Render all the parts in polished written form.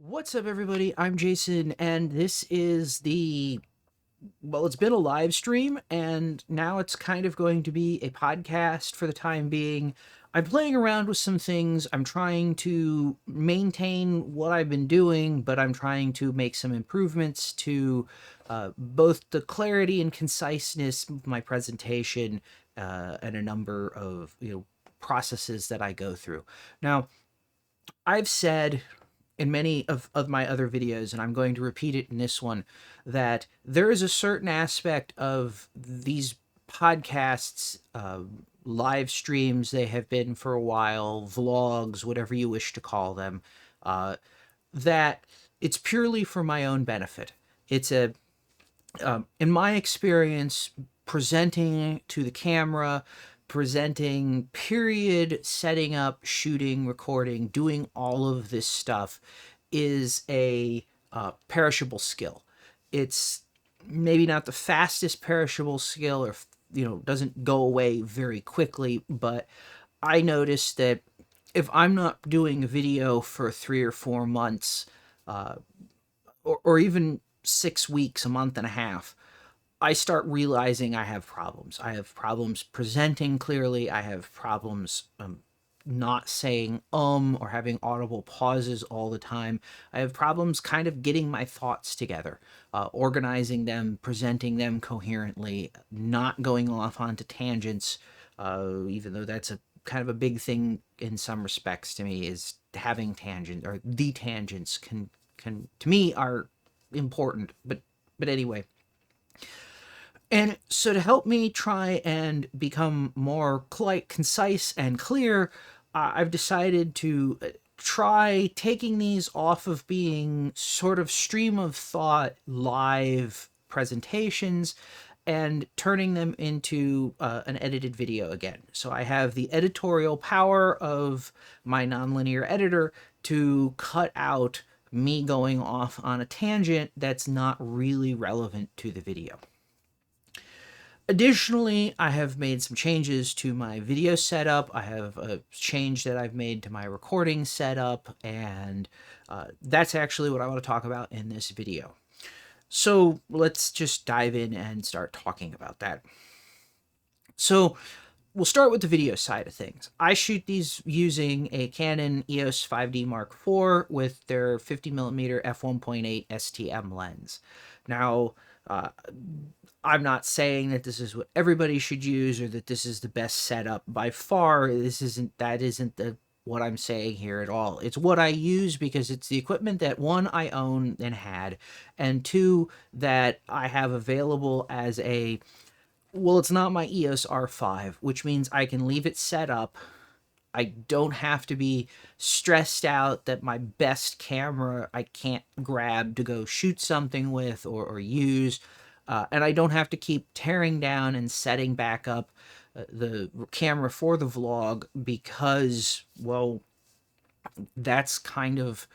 What's up, everybody? I'm Jason, and this is it's been a live stream, and now it's kind of going to be a podcast for the time being. I'm playing around with some things. I'm trying to maintain what I've been doing, but I'm trying to make some improvements to both the clarity and conciseness of my presentation and a number of processes that I go through. Now, I've said in many of my other videos, and I'm going to repeat it in this one, that there is a certain aspect of these podcasts, live streams, they have been for a while, vlogs, whatever you wish to call them, that it's purely for my own benefit. In my experience, presenting to the camera, presenting, period, setting up, shooting, recording, doing all of this stuff is a perishable skill. It's maybe not the fastest perishable skill, or doesn't go away very quickly, but I noticed that if I'm not doing a video for 3 or 4 months, or even 6 weeks, a month and a half, I start realizing I have problems. I have problems presenting clearly. I have problems not saying or having audible pauses all the time. I have problems kind of getting my thoughts together, organizing them, presenting them coherently, not going off onto tangents, even though that's a kind of a big thing in some respects to me, is having tangents, or the tangents can to me are important, but anyway. And so to help me try and become more concise and clear, I've decided to try taking these off of being sort of stream of thought live presentations and turning them into an edited video again. So I have the editorial power of my nonlinear editor to cut out me going off on a tangent that's not really relevant to the video. Additionally, I have made some changes to my video setup. I have a change that I've made to my recording setup, and that's actually what I want to talk about in this video. So let's just dive in and start talking about that. So we'll start with the video side of things. I shoot these using a Canon EOS 5D Mark IV with their 50mm f1.8 STM lens. Now, I'm not saying that this is what everybody should use or that this is the best setup. By far, that isn't what I'm saying here at all. It's what I use because it's the equipment that, one, I own and had, and two, that I have available as it's not my EOS R5, which means I can leave it set up. I don't have to be stressed out that my best camera I can't grab to go shoot something with or use. And I don't have to keep tearing down and setting back up the camera for the vlog because, that's kind of...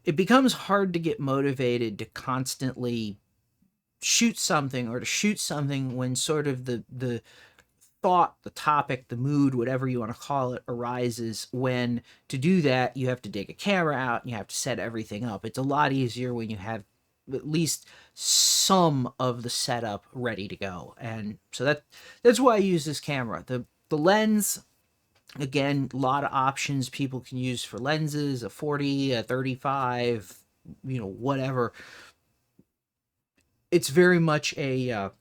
It becomes hard to get motivated to constantly shoot something or to shoot something when sort of the thought, the topic, the mood, whatever you want to call it, arises. When to do that, you have to dig a camera out and you have to set everything up. It's a lot easier when you have at least some of the setup ready to go. And so that's why I use this camera. The lens, again, a lot of options people can use for lenses, a 40, a 35, whatever. It's very much a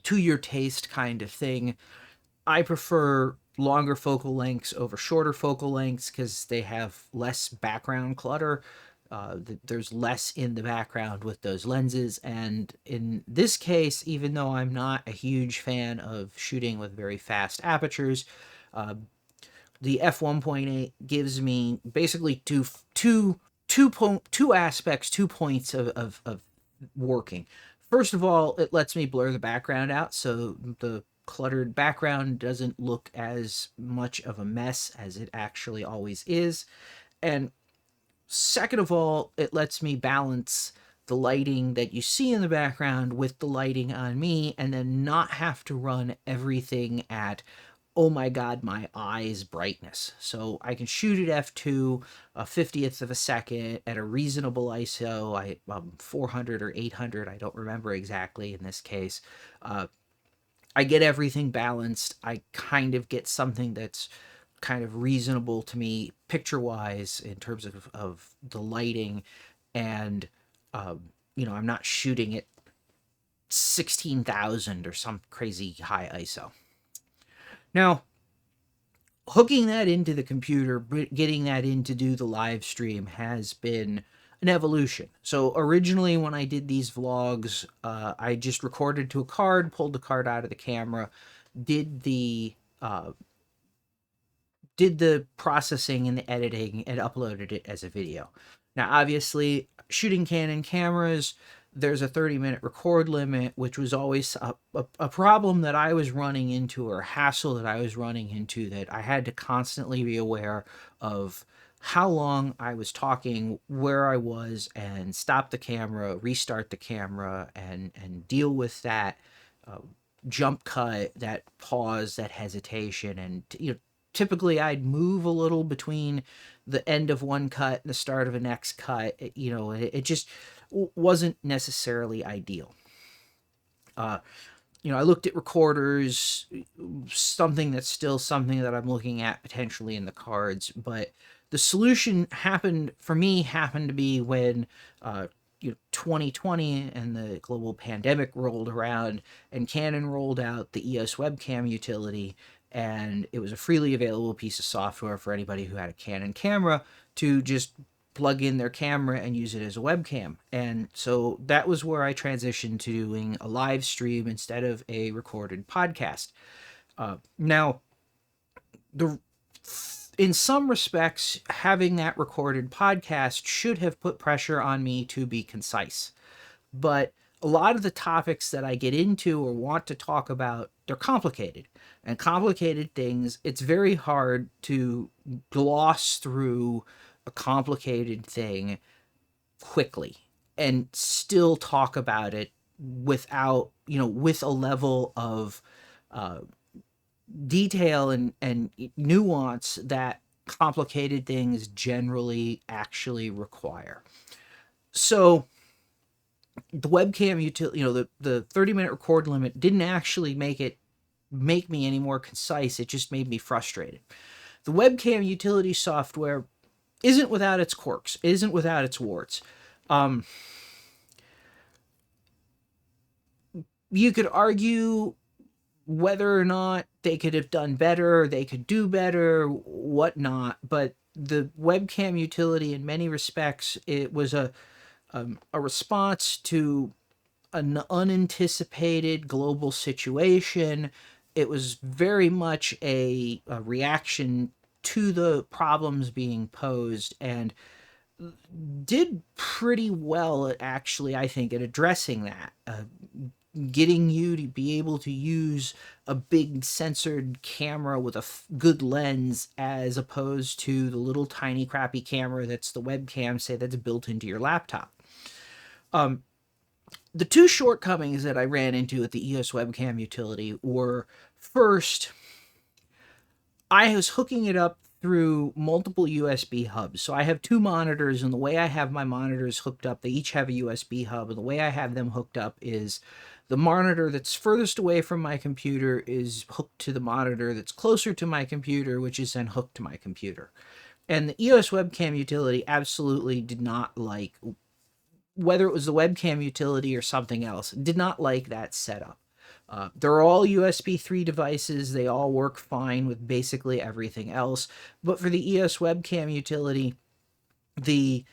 to your taste kind of thing. I prefer longer focal lengths over shorter focal lengths because they have less background clutter. There's less in the background with those lenses, and in this case, even though I'm not a huge fan of shooting with very fast apertures, the f1.8 gives me basically two aspects, 2 points of working. First of all, it lets me blur the background out, so the cluttered background doesn't look as much of a mess as it actually always is. And second of all, it lets me balance the lighting that you see in the background with the lighting on me, and then not have to run everything at oh my God, my eye's brightness. So I can shoot at f2, a 50th of a second at a reasonable ISO, 400 or 800, I don't remember exactly in this case. I get everything balanced. I kind of get something that's kind of reasonable to me picture-wise in terms of the lighting, and I'm not shooting at 16,000 or some crazy high ISO. Now, hooking that into the computer, getting that in to do the live stream has been an evolution. So originally when I did these vlogs, I just recorded to a card, pulled the card out of the camera, did the processing and the editing, and uploaded it as a video. Now, obviously, shooting Canon cameras, there's a 30-minute record limit, which was always a problem that I was running into, or a hassle that I was running into, that I had to constantly be aware of how long I was talking, where I was, and stop the camera, restart the camera, and deal with that jump cut, that pause, that hesitation. And typically I'd move a little between the end of one cut and the start of a next cut. It just wasn't necessarily ideal. I looked at recorders, something that's still something that I'm looking at potentially in the cards, but the solution happened to be when 2020 and the global pandemic rolled around, and Canon rolled out the EOS Webcam Utility, and it was a freely available piece of software for anybody who had a Canon camera to just plug in their camera and use it as a webcam. And so that was where I transitioned to doing a live stream instead of a recorded podcast. Now, in some respects, having that recorded podcast should have put pressure on me to be concise. But a lot of the topics that I get into or want to talk about, they're complicated. And complicated things, it's very hard to gloss through a complicated thing quickly and still talk about it without, with a level of detail and nuance that complicated things generally actually require. So the webcam utility, the 30-minute record limit didn't actually make me any more concise. It just made me frustrated. The webcam utility software isn't without its quirks, isn't without its warts. You could argue whether or not they could have done better, they could do better, whatnot, but the webcam utility, in many respects, it was a response to an unanticipated global situation. It was very much a reaction to the problems being posed, and did pretty well, actually, I think, at addressing that. Getting you to be able to use a big censored camera with a good lens, as opposed to the little tiny crappy camera that's the webcam, say, that's built into your laptop. The two shortcomings that I ran into at the EOS Webcam Utility were, first, I was hooking it up through multiple USB hubs. So I have two monitors, and the way I have my monitors hooked up, they each have a USB hub, and the way I have them hooked up is the monitor that's furthest away from my computer is hooked to the monitor that's closer to my computer, which is then hooked to my computer. And the EOS Webcam Utility absolutely did not like, whether it was the webcam utility or something else, did not like that setup. They're all USB 3 devices. They all work fine with basically everything else. But for the EOS Webcam Utility, the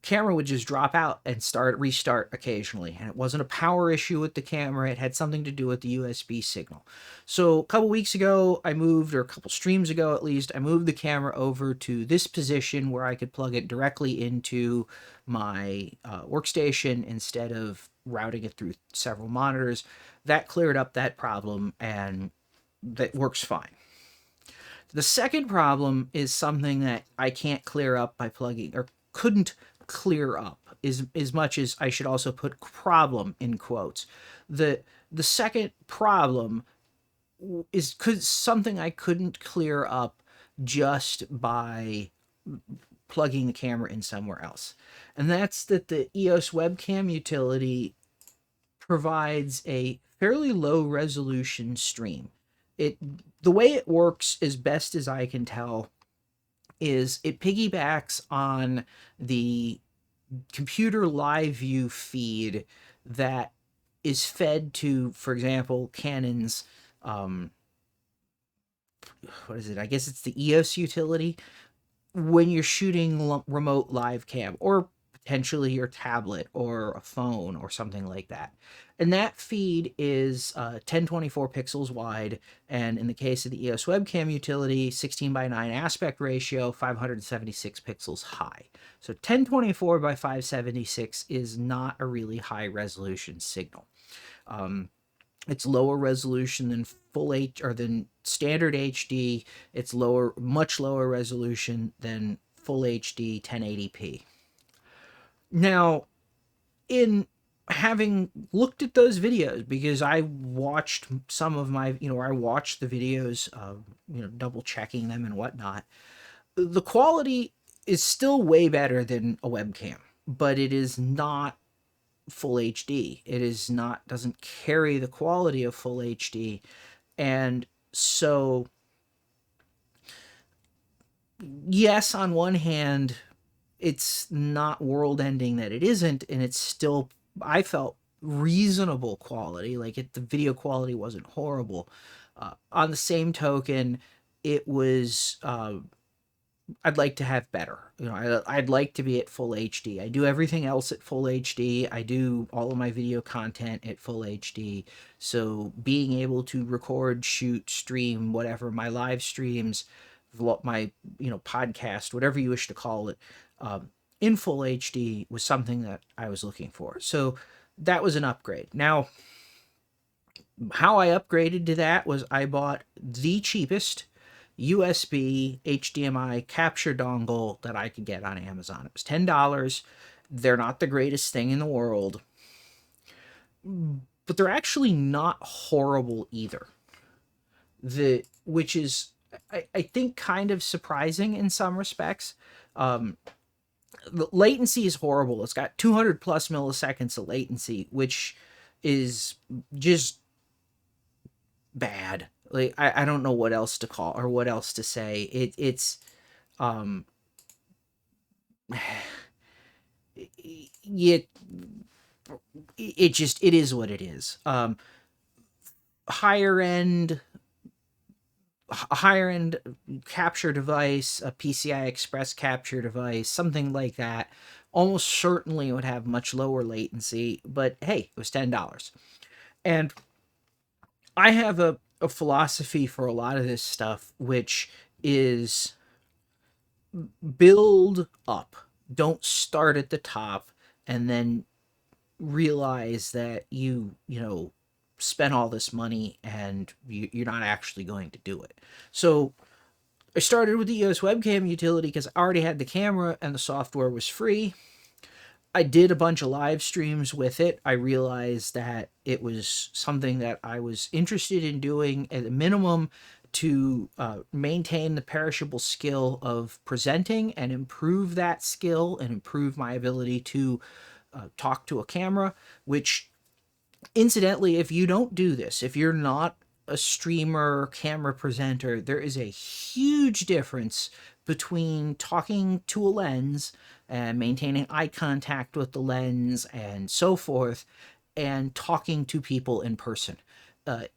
camera would just drop out and restart occasionally. And it wasn't a power issue with the camera. It had something to do with the USB signal. So a couple weeks ago, or a couple streams ago at least, I moved the camera over to this position where I could plug it directly into my workstation instead of routing it through several monitors. That cleared up that problem, and that works fine. The second problem is something that I can't clear up by plugging, or couldn't clear up, as much as I should also put problem in quotes. The second problem is something I couldn't clear up just by plugging the camera in somewhere else. And that's that the EOS Webcam Utility provides a fairly low resolution stream. The way it works, as best as I can tell, is it piggybacks on the computer live view feed that is fed to, for example, Canon's what is it? I guess it's the EOS utility when you're shooting remote live cam, or potentially your tablet or a phone or something like that. And that feed is 1024 pixels wide, and in the case of the EOS Webcam Utility, 16:9 aspect ratio, 576 pixels high. So 1024 by 576 is not a really high resolution signal. It's lower resolution than full H or than standard HD. It's much lower resolution than full HD 1080p. Now, in having looked at those videos, because I watched some of my, I watched the videos, double checking them and whatnot, the quality is still way better than a webcam, but it is not full HD. It is not, doesn't carry the quality of full HD. And so, yes, on one hand, it's not world ending that it isn't, and it's still, I felt, reasonable quality. Like the video quality wasn't horrible. On the same token, it was, I'd like to have better. I'd like to be at full HD. I do everything else at full HD. I do all of my video content at full HD. So being able to record, shoot, stream, whatever, my live streams, my, podcast, whatever you wish to call it, in full HD was something that I was looking for. So that was an upgrade. Now, how I upgraded to that was I bought the cheapest USB HDMI capture dongle that I could get on Amazon. It was $10. They're not the greatest thing in the world, but they're actually not horrible either. Which is, I think, kind of surprising in some respects. The latency is horrible. It's got 200 plus milliseconds of latency, which is just bad. Like, I don't know what else to call or what else to say. It is what it is. Higher end capture device, a PCI Express capture device, something like that, almost certainly would have much lower latency, but hey, it was $10. And I have a philosophy for a lot of this stuff, which is build up. Don't start at the top and then realize that you spent all this money and you're not actually going to do it. So I started with the EOS Webcam Utility because I already had the camera and the software was free. I did a bunch of live streams with it. I realized that it was something that I was interested in doing at a minimum to maintain the perishable skill of presenting and improve that skill and improve my ability to talk to a camera, which, incidentally, if you don't do this, if you're not a streamer, camera presenter, there is a huge difference between talking to a lens and maintaining eye contact with the lens and so forth, and talking to people in person.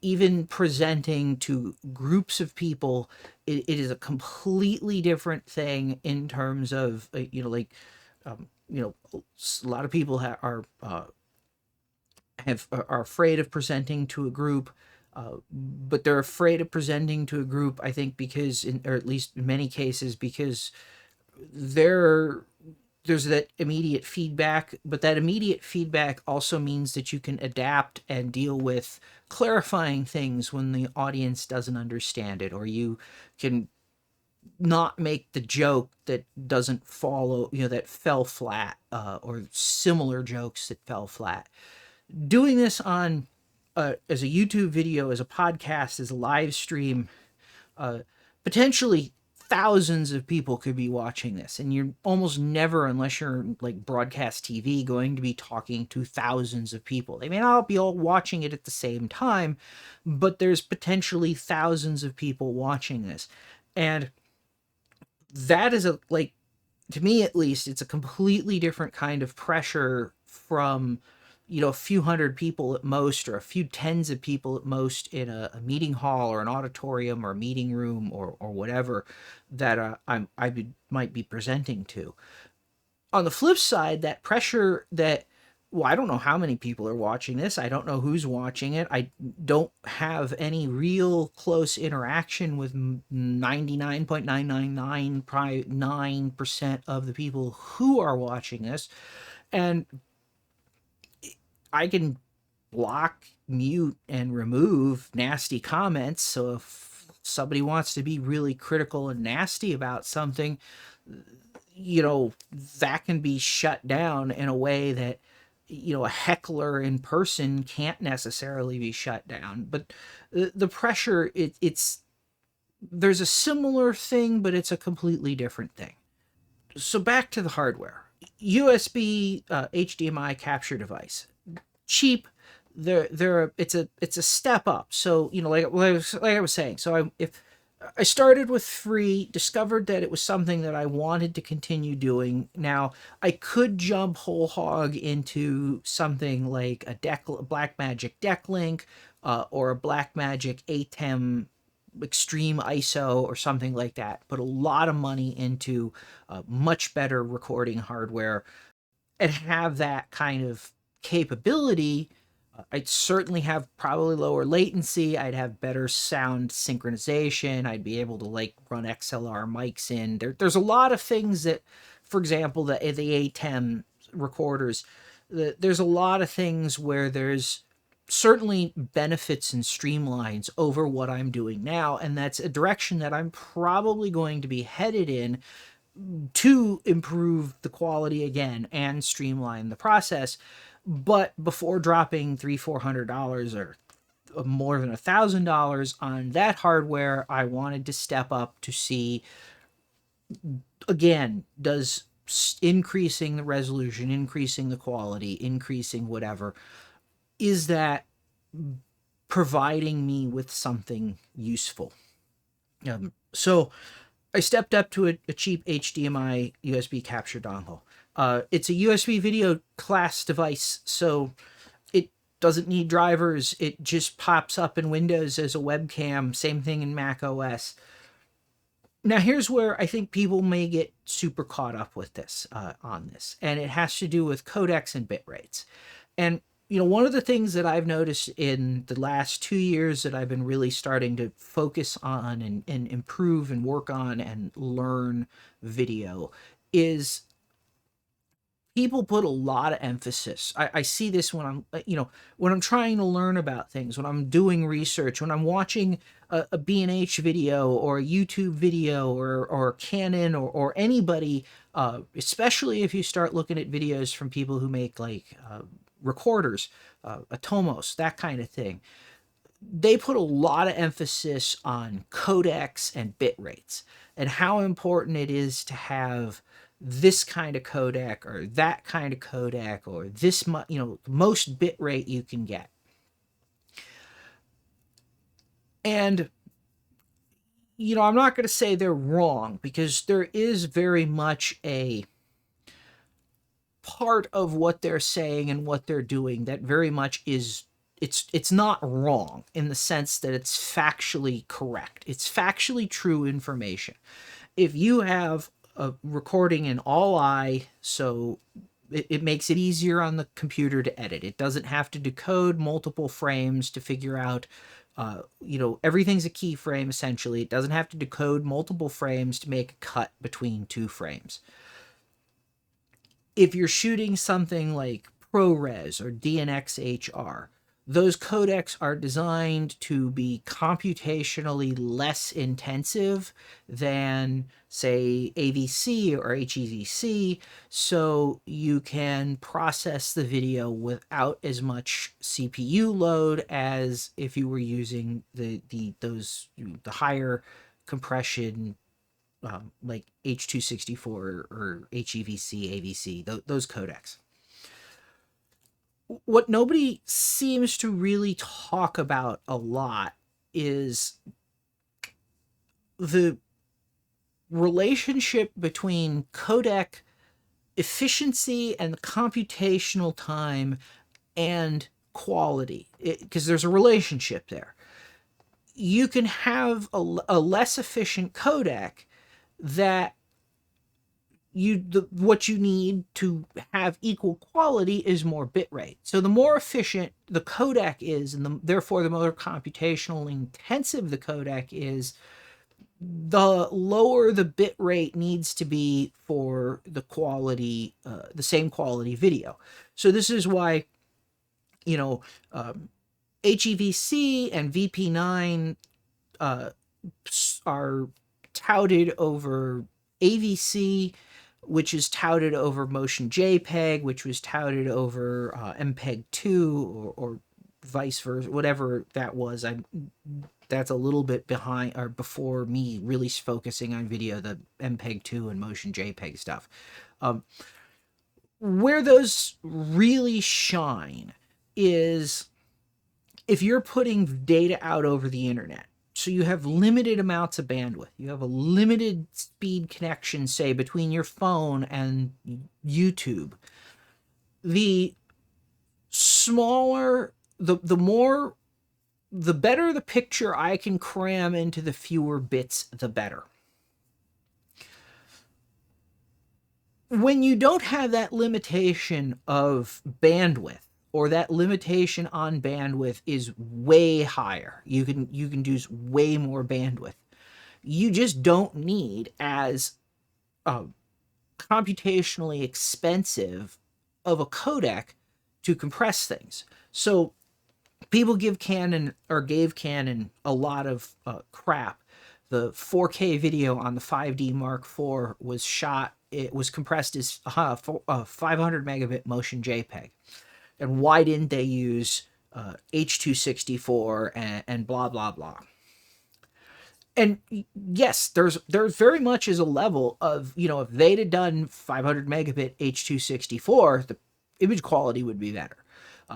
Even presenting to groups of people, it is a completely different thing in terms of, a lot of people are afraid of presenting to a group, but they're afraid of presenting to a group, I think, because, or at least in many cases, because there's that immediate feedback, but that immediate feedback also means that you can adapt and deal with clarifying things when the audience doesn't understand it, or you can not make the joke that doesn't follow, that fell flat, or similar jokes that fell flat. Doing this on as a YouTube video, as a podcast, as a live stream, potentially thousands of people could be watching this, and you're almost never, unless you're like broadcast TV, going to be talking to thousands of people. They may not be all watching it at the same time, but there's potentially thousands of people watching this. And that is to me at least, it's a completely different kind of pressure from, a few hundred people at most, or a few tens of people at most in a meeting hall or an auditorium or a meeting room or whatever that might be presenting to. On the flip side, that pressure that, well, I don't know how many people are watching this. I don't know who's watching it. I don't have any real close interaction with 99.999% of the people who are watching this. And I can block, mute, and remove nasty comments. So if somebody wants to be really critical and nasty about something, that can be shut down in a way that, a heckler in person can't necessarily be shut down. But the pressure, there's a similar thing, but it's a completely different thing. So back to the hardware. USB HDMI capture device. Cheap. It's a step up. So, like I was saying, so if I started with free, discovered that it was something that I wanted to continue doing. Now, I could jump whole hog into something like a Blackmagic Decklink, or a Blackmagic ATEM Extreme ISO or something like that. Put a lot of money into much better recording hardware and have that kind of capability. I'd certainly have probably lower latency. I'd have better sound synchronization. I'd be able to run XLR mics in. There's a lot of things that, for example, the ATEM recorders, there's a lot of things where there's certainly benefits and streamlines over what I'm doing now. And that's a direction that I'm probably going to be headed in to improve the quality again and streamline the process. But before dropping $300-400 or more than $1,000 on that hardware, I wanted to step up to see, again, does increasing the resolution, increasing the quality, increasing whatever, is that providing me with something useful? So I stepped up to a cheap HDMI USB capture dongle. It's a USB video class device, so it doesn't need drivers. It just pops up in Windows as a webcam. Same thing in Mac OS. Now, here's where I think people may get super caught up with this, on this, and it has to do with codecs and bitrates. And one of the things that I've noticed in the last 2 years that I've been really starting to focus on and improve and work on and learn video is people put a lot of emphasis. I see this when I'm trying to learn about things, when I'm doing research, when I'm watching a B&H video or a YouTube video or Canon or anybody, especially if you start looking at videos from people who make recorders, Atomos, that kind of thing. They put a lot of emphasis on codecs and bit rates and how important it is to have this kind of codec or that kind of codec or this most bit rate you can get. And I'm not going to say they're wrong, because there is very much a part of what they're saying and what they're doing that very much is, it's not wrong in the sense that it's factually correct. It's factually true information. If you have a recording in all I, so it makes it easier on the computer to edit. It doesn't have to decode multiple frames to figure out, everything's a keyframe essentially. It doesn't have to decode multiple frames to make a cut between two frames. If you're shooting something like ProRes or DNxHR, those codecs are designed to be computationally less intensive than, say, AVC or HEVC, so you can process the video without as much CPU load as if you were using the higher compression, like H.264 or HEVC, AVC, those codecs. What nobody seems to really talk about a lot is the relationship between codec efficiency and computational time and quality, because there's a relationship there. You can have a less efficient codec that what you need to have equal quality is more bit rate. So the more efficient the codec is, and therefore the more computationally intensive the codec is, the lower the bit rate needs to be for the quality, the same quality video. So this is why, HEVC and VP9 are touted over AVC, which is touted over Motion JPEG, which was touted over MPEG-2 or vice versa, whatever that was. That's a little bit behind or before me really focusing on video, the MPEG-2 and Motion JPEG stuff. Where those really shine is if you're putting data out over the internet. So you have limited amounts of bandwidth. You have a limited speed connection, say, between your phone and YouTube. The smaller, the better the picture I can cram into the fewer bits, the better. When you don't have that limitation of bandwidth, or that limitation on bandwidth is way higher, you can use way more bandwidth, you just don't need as computationally expensive of a codec to compress things. So people gave Canon a lot of crap. The 4K video on the 5D Mark IV was shot, it was compressed as 500 megabit Motion JPEG. And why didn't they use H.264 and blah, blah, blah. And yes, there's very much is a level of, if they'd have done 500 megabit H.264, the image quality would be better.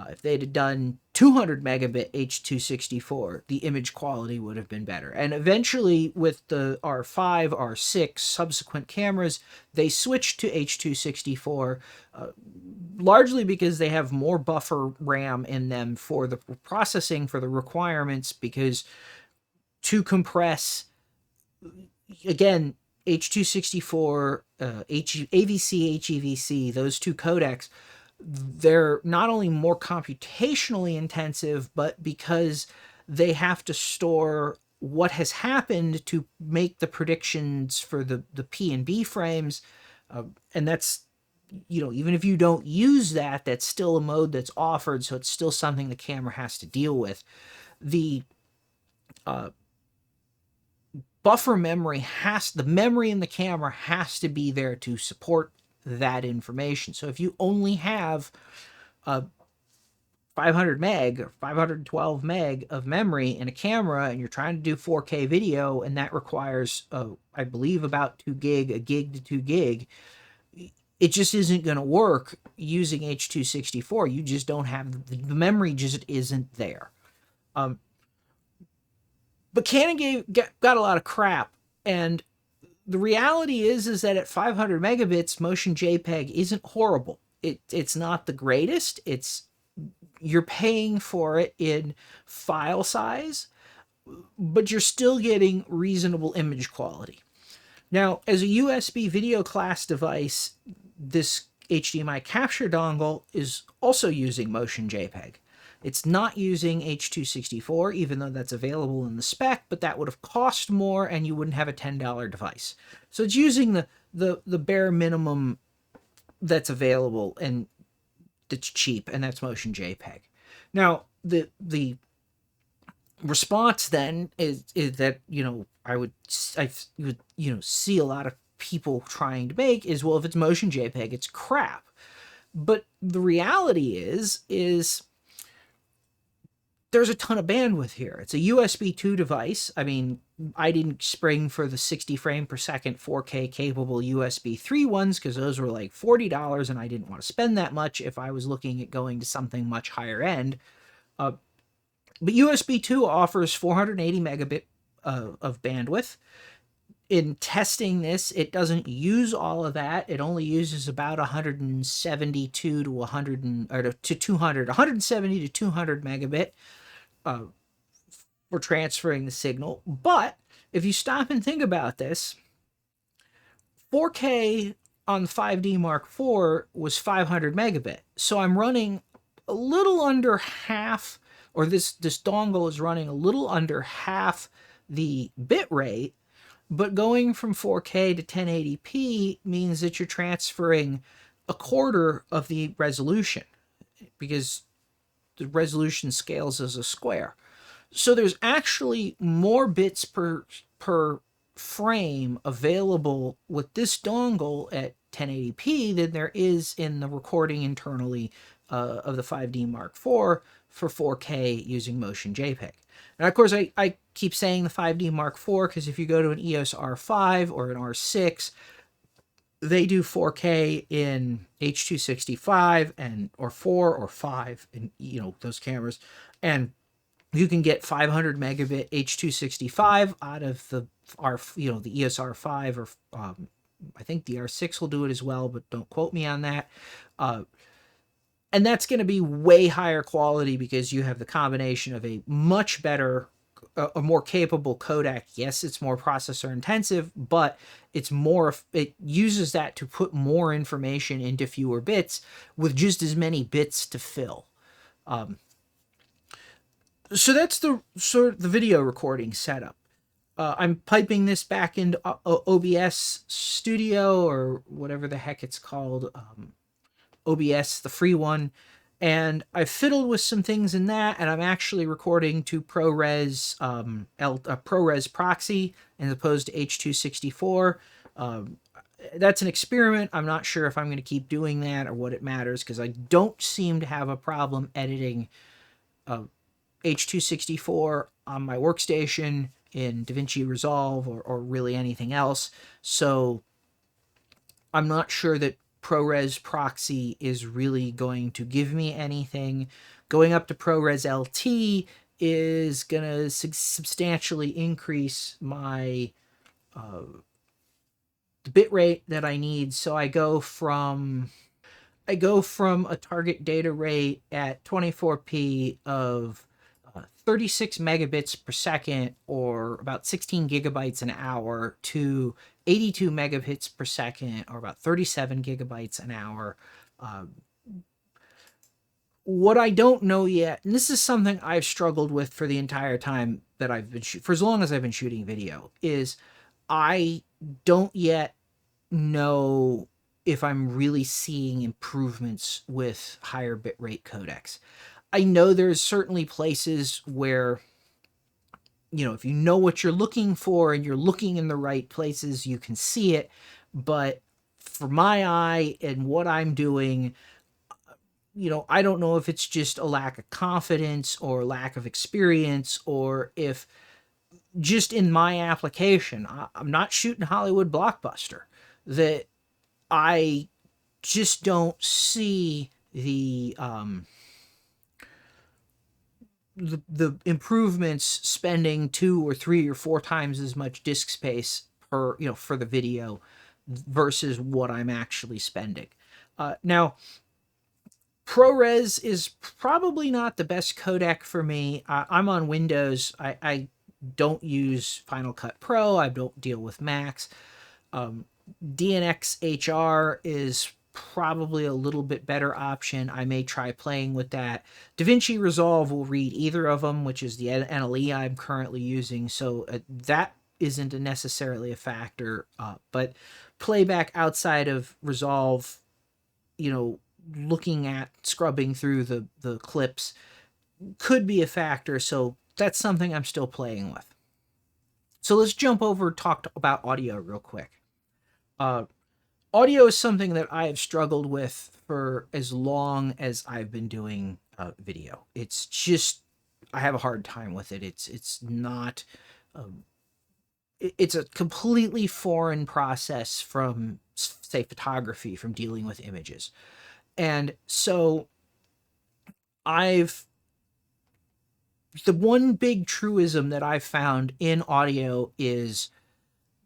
If they'd have done 200 megabit H.264, the image quality would have been better. And eventually, with the R5, R6 subsequent cameras, they switched to H.264, largely because they have more buffer RAM in them for the processing, for the requirements, because to compress, again, H.264, AVC, HEVC, those two codecs, they're not only more computationally intensive, but because they have to store what has happened to make the predictions for the P and B frames. And that's, even if you don't use that, that's still a mode that's offered, so it's still something the camera has to deal with. The buffer memory the memory in the camera has to be there to support that information. So if you only have 500 meg or 512 meg of memory in a camera and you're trying to do 4K video, and that requires, I believe, about 2 gig, a gig to 2 gig, it just isn't going to work using H.264. You just don't have, the memory just isn't there. But Canon got a lot of crap, and the reality is that at 500 megabits, Motion JPEG isn't horrible. It's not the greatest. You're paying for it in file size, but you're still getting reasonable image quality. Now, as a USB video class device, this HDMI capture dongle is also using Motion JPEG. It's not using H.264, even though that's available in the spec, but that would have cost more and you wouldn't have a $10 device. So it's using the bare minimum that's available and that's cheap, and that's Motion JPEG. Now, the response then is that, I would see a lot of people trying to make is, well, if it's motion JPEG, it's crap. But the reality is there's a ton of bandwidth here. It's a USB 2 device. I mean, I didn't spring for the 60 frame per second 4K capable USB 3 ones because those were like $40 and I didn't want to spend that much if I was looking at going to something much higher end. But USB 2 offers 480 megabit of bandwidth. In testing this, it doesn't use all of that. It only uses about 172 to 170 to 200 megabit for transferring the signal. But if you stop and think about this, 4K on the 5D Mark IV was 500 megabit. So I'm running a little under half, or this dongle is running a little under half the bit rate, but going from 4K to 1080p means that you're transferring a quarter of the resolution because the resolution scales as a square. So there's actually more bits per frame available with this dongle at 1080p than there is in the recording internally of the 5D Mark IV for 4K using motion JPEG. And of course, I keep saying the 5D Mark IV because if you go to an EOS R5 or an R6, they do 4K in H.265 and or 4 or 5 in those cameras, and you can get 500 megabit H.265 out of the the EOS R5, or I think the R6 will do it as well, but don't quote me on that. And that's going to be way higher quality because you have the combination of a much better, a more capable codec. Yes, it's more processor intensive, but it uses that to put more information into fewer bits with just as many bits to fill. So that's the video recording setup. I'm piping this back into OBS Studio, or whatever the heck it's called, OBS, the free one, and I fiddled with some things in that, and I'm actually recording to ProRes ProRes proxy as opposed to H.264. That's an experiment. I'm not sure if I'm going to keep doing that or what it matters, because I don't seem to have a problem editing H.264 on my workstation in DaVinci Resolve or really anything else. So I'm not sure that ProRes proxy is really going to give me anything. Going up to ProRes LT is going to substantially increase my the bit rate that I need. So I go from a target data rate at 24p of 36 megabits per second, or about 16 gigabytes an hour, to 82 megabits per second, or about 37 gigabytes an hour. What I don't know yet, and this is something I've struggled with for the entire time that I've been for as long as I've been shooting video, is I don't yet know if I'm really seeing improvements with higher bitrate codecs. I know there's certainly places where, if you know what you're looking for and you're looking in the right places, you can see it. But for my eye and what I'm doing, I don't know if it's just a lack of confidence or lack of experience, or if just in my application, I'm not shooting Hollywood blockbuster, that I just don't see the improvements spending 2 or 3 or 4 times as much disk space per for the video versus what I'm actually spending. Now, ProRes is probably not the best codec for me. I'm on Windows. I don't use Final Cut Pro. I don't deal with Macs. DNX HR is probably a little bit better option. I may try playing with that. DaVinci Resolve will read either of them, which is the NLE I'm currently using, so that isn't necessarily a factor. But playback outside of Resolve, looking at scrubbing through the clips, could be a factor. So that's something I'm still playing with. So let's jump over, talk about audio real quick. Audio is something that I have struggled with for as long as I've been doing video. It's just, I have a hard time with it. It's not, it's a completely foreign process from, say, photography, from dealing with images. And so the one big truism that I've found in audio is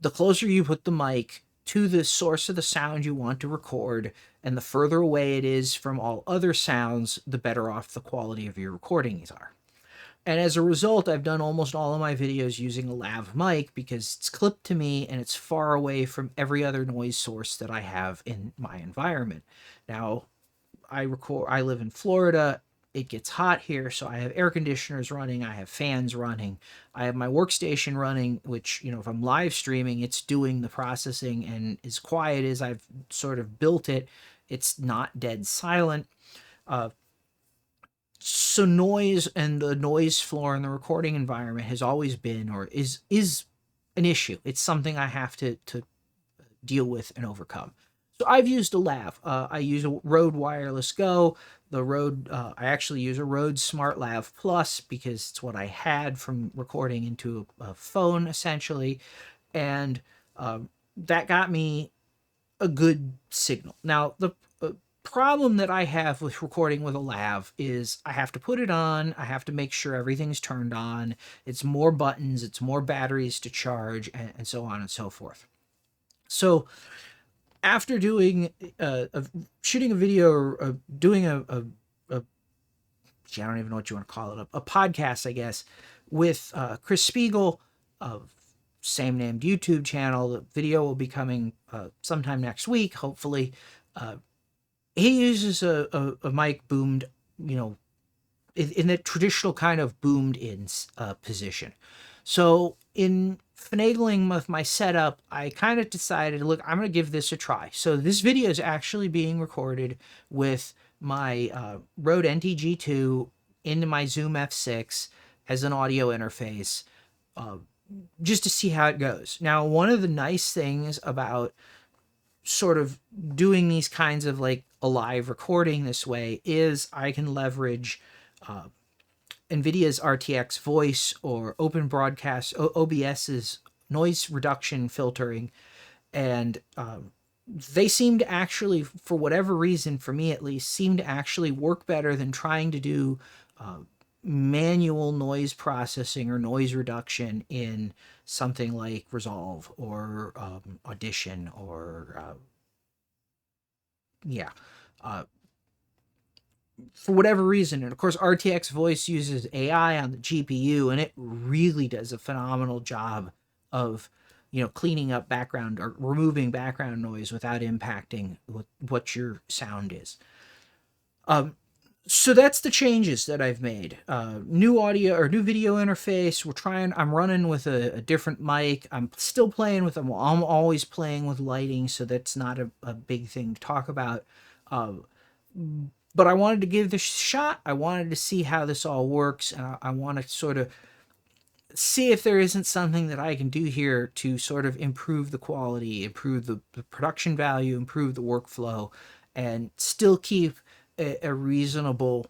the closer you put the mic to the source of the sound you want to record, and the further away it is from all other sounds, the better off the quality of your recordings are. And as a result, I've done almost all of my videos using a lav mic because it's clipped to me and it's far away from every other noise source that I have in my environment. Now, I live in Florida. It gets hot here, so I have air conditioners running, I have fans running, I have my workstation running, which, you know, if I'm live streaming, it's doing the processing, and as quiet as I've sort of built it, it's not dead silent. So noise and the noise floor in the recording environment has always been, or is an issue. It's something I have to deal with and overcome. So I've used a lav. I use a Rode Wireless Go. The Rode, I actually use a Rode Smart Lav Plus because it's what I had from recording into a phone, essentially. And that got me a good signal. Now, the problem that I have with recording with a lav is I have to put it on, I have to make sure everything's turned on, it's more buttons, it's more batteries to charge, and so on and so forth. So after doing shooting a video, or doing I don't even know what you want to call it, a podcast, I guess, with Chris Spiegel of same named YouTube channel. The video will be coming sometime next week, hopefully. He uses a mic boomed, you know, in the traditional kind of boomed in position. So in finagling with my setup, I kind of decided, look, I'm going to give this a try. So this video is actually being recorded with my Rode NTG2 into my Zoom F6 as an audio interface, just to see how it goes. Now, one of the nice things about sort of doing these kinds of like a live recording this way is I can leverage NVIDIA's RTX voice or Open Broadcast, OBS's noise reduction filtering, and they seem to actually, for whatever reason, for me at least, seem to actually work better than trying to do manual noise processing or noise reduction in something like Resolve or Audition or for whatever reason. And of course, RTX voice uses AI on the GPU, and it really does a phenomenal job of, you know, cleaning up background or removing background noise without impacting what your sound is. So that's the changes that I've made. New audio or new video interface. I'm running with a different mic. I'm still playing with them. I'm always playing with lighting, so that's not a big thing to talk about. But I wanted to give this a shot. I wanted to see how this all works. I want to sort of see if there isn't something that I can do here to sort of improve the quality, improve the production value, improve the workflow, and still keep a reasonable,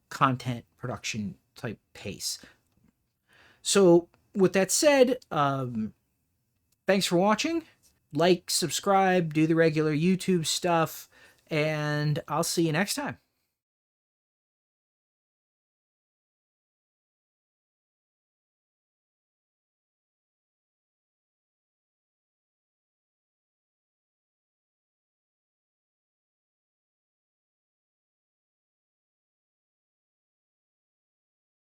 content production type pace. So with that said, thanks for watching. Like, subscribe, do the regular YouTube stuff, and I'll see you next time.